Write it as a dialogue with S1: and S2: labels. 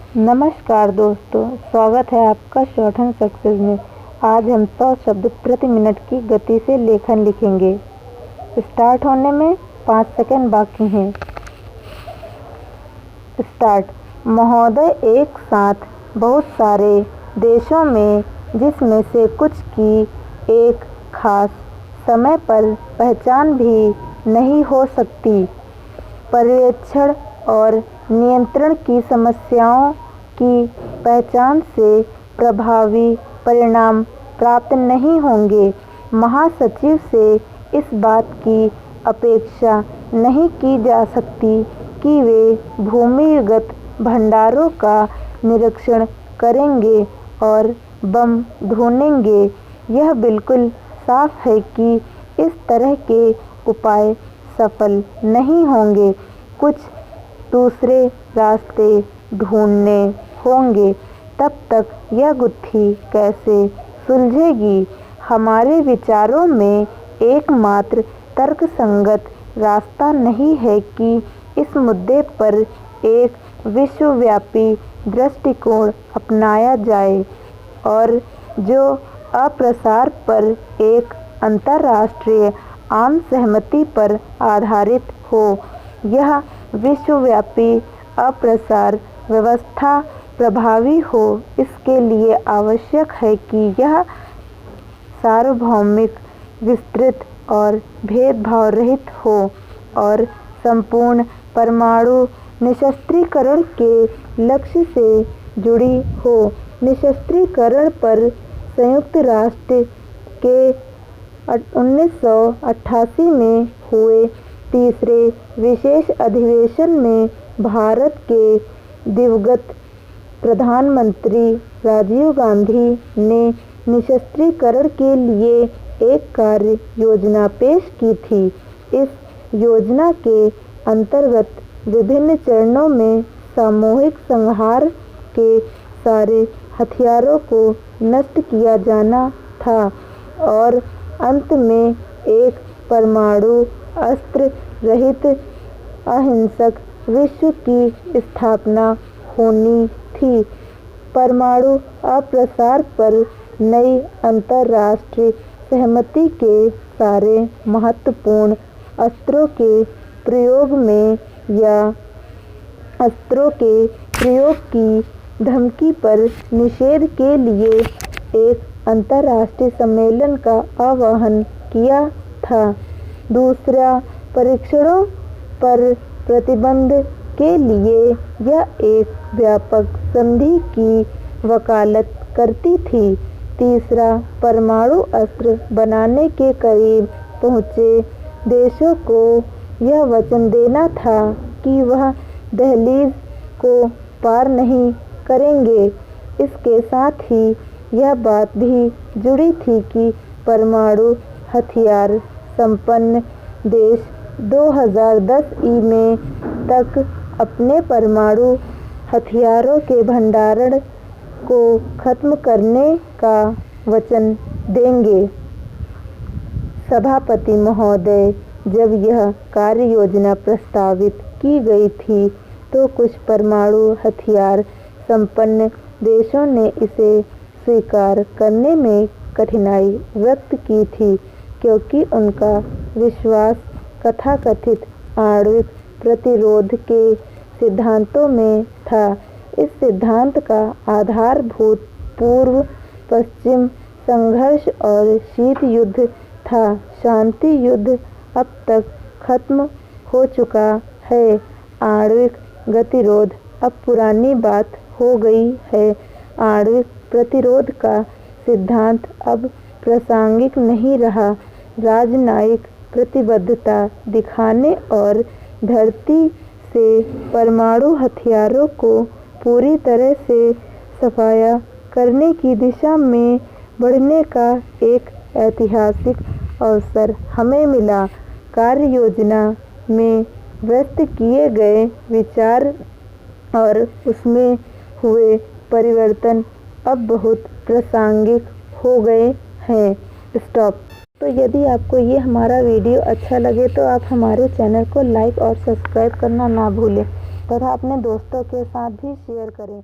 S1: नमस्कार दोस्तों, स्वागत है आपका शॉर्ट एंड सक्सेस में। आज हम 100 शब्द प्रति मिनट की गति से लेखन लिखेंगे। स्टार्ट होने में 5 सेकंड बाकी हैं। स्टार्ट। महोदय, एक साथ बहुत सारे देशों में, जिसमें से कुछ की एक खास समय पर पहचान भी नहीं हो सकती, पर्यवेक्षण और नियंत्रण की समस्याओं की पहचान से प्रभावी परिणाम प्राप्त नहीं होंगे। महासचिव से इस बात की अपेक्षा नहीं की जा सकती कि वे भूमिगत भंडारों का निरीक्षण करेंगे और बम ढूंढेंगे। यह बिल्कुल साफ है कि इस तरह के उपाय सफल नहीं होंगे। कुछ दूसरे रास्ते ढूंढने होंगे। तब तक यह गुत्थी कैसे सुलझेगी? हमारे विचारों में एकमात्र तर्कसंगत रास्ता नहीं है कि इस मुद्दे पर एक विश्वव्यापी दृष्टिकोण अपनाया जाए और जो अप्रसार पर एक अंतर्राष्ट्रीय आम सहमति पर आधारित हो। यह विश्वव्यापी अप्रसार व्यवस्था प्रभावी हो, इसके लिए आवश्यक है कि यह सार्वभौमिक, विस्तृत और भेदभाव रहित हो और संपूर्ण परमाणु निशस्त्रीकरण के लक्ष्य से जुड़ी हो। निशस्त्रीकरण पर संयुक्त राष्ट्र के 1988 में हुए तीसरे विशेष अधिवेशन में भारत के दिवंगत प्रधानमंत्री राजीव गांधी ने निशस्त्रीकरण के लिए एक कार्य योजना पेश की थी। इस योजना के अंतर्गत विभिन्न चरणों में सामूहिक संहार के सारे हथियारों को नष्ट किया जाना था और अंत में एक परमाणु अस्त्र रहित अहिंसक विश्व की स्थापना होनी थी। परमाणु अप्रसार पर नई अंतर्राष्ट्रीय सहमति के सारे महत्वपूर्ण अस्त्रों के प्रयोग में या अस्त्रों के प्रयोग की धमकी पर निषेध के लिए एक अंतर्राष्ट्रीय सम्मेलन का आह्वान किया था। दूसरा, परीक्षणों पर प्रतिबंध के लिए यह एक व्यापक संधि की वकालत करती थी। तीसरा, परमाणु अस्त्र बनाने के करीब पहुंचे देशों को यह वचन देना था कि वह दहलीज को पार नहीं करेंगे। इसके साथ ही यह बात भी जुड़ी थी कि परमाणु हथियार संपन्न देश 2010 में तक अपने परमाणु हथियारों के भंडारण को खत्म करने का वचन देंगे। सभापति महोदय, जब यह कार्य योजना प्रस्तावित की गई थी तो कुछ परमाणु हथियार संपन्न देशों ने इसे स्वीकार करने में कठिनाई व्यक्त की थी, क्योंकि उनका विश्वास तथाकथित आणविक प्रतिरोध के सिद्धांतों में था। इस सिद्धांत का आधारभूत पूर्व पश्चिम संघर्ष और शीत युद्ध था। शांति युद्ध अब तक खत्म हो चुका है। आणविक गतिरोध अब पुरानी बात हो गई है। आणविक प्रतिरोध का सिद्धांत अब प्रासंगिक नहीं रहा। राजनयिक प्रतिबद्धता दिखाने और धरती से परमाणु हथियारों को पूरी तरह से सफाया करने की दिशा में बढ़ने का एक ऐतिहासिक अवसर हमें मिला। कार्य योजना में व्यक्त किए गए विचार और उसमें हुए परिवर्तन अब बहुत प्रासंगिक हो गए हैं। स्टॉप। तो यदि आपको ये हमारा वीडियो अच्छा लगे तो आप हमारे चैनल को लाइक और सब्सक्राइब करना ना भूलें तथा अपने दोस्तों के साथ भी शेयर करें।